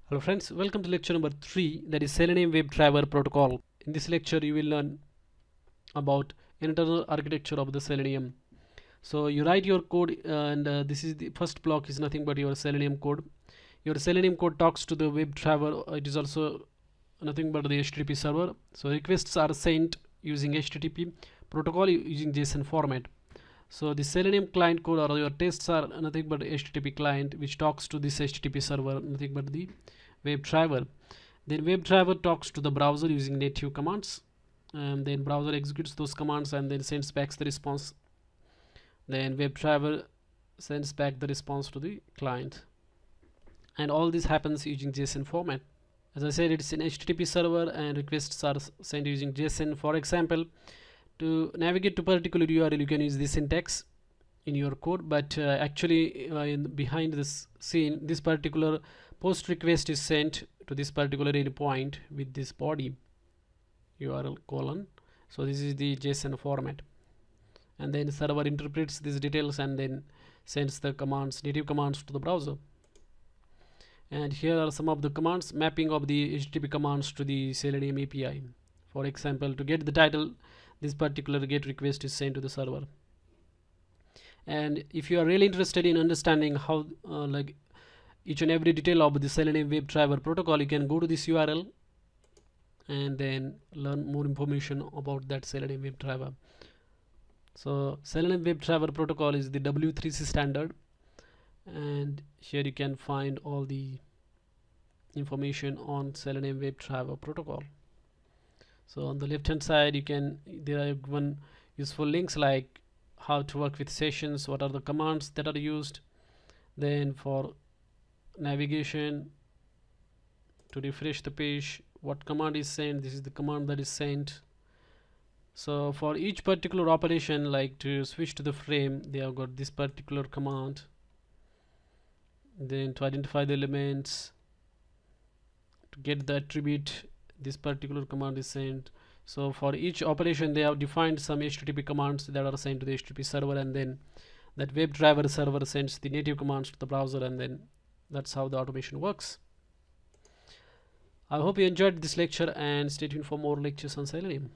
Hello friends, welcome to lecture number 3, that is Selenium Webdriver protocol. In this lecture you will learn about internal architecture of the Selenium. So you write your code and this is the first block is nothing but your Selenium code. Your Selenium code talks to the Webdriver. It is also nothing but the HTTP server. So requests are sent using HTTP, protocol using JSON format. So the Selenium client code or your tests are nothing but HTTP client which talks to this HTTP server, nothing but the Webdriver. Then Webdriver talks to the browser using native commands, and then browser executes those commands and then sends back the response. Then Webdriver sends back the response to the client, and all this happens using JSON format. As I said, it's an HTTP server and requests are sent using JSON. For example, to navigate to particular URL you can use this syntax in your code, but actually behind this scene this particular post request is sent to this particular endpoint with this body URL colon. So this is the JSON format, and then server interprets these details and then sends the commands, native commands, to the browser. And here are some of the commands mapping of the HTTP commands to the Selenium API. For example, to get the title, this particular GET request is sent to the server. And if you are really interested in understanding how like each and every detail of the Selenium Webdriver protocol, you can go to this URL and then learn more information about that Selenium Webdriver. So Selenium Webdriver protocol is the W3C standard, and here you can find all the information on Selenium Webdriver protocol. So on the left hand side there are given useful links like how to work with sessions, what are the commands that are used, then for navigation to refresh the page what command is sent, this is the command that is sent. So for each particular operation, like to switch to the frame, they have got this particular command. Then to identify the elements, to get the attribute, this particular command is sent. So for each operation they have defined some HTTP commands that are sent to the HTTP server, and then that Webdriver server sends the native commands to the browser, and then that's how the automation works. I hope you enjoyed this lecture and stay tuned for more lectures on Selenium.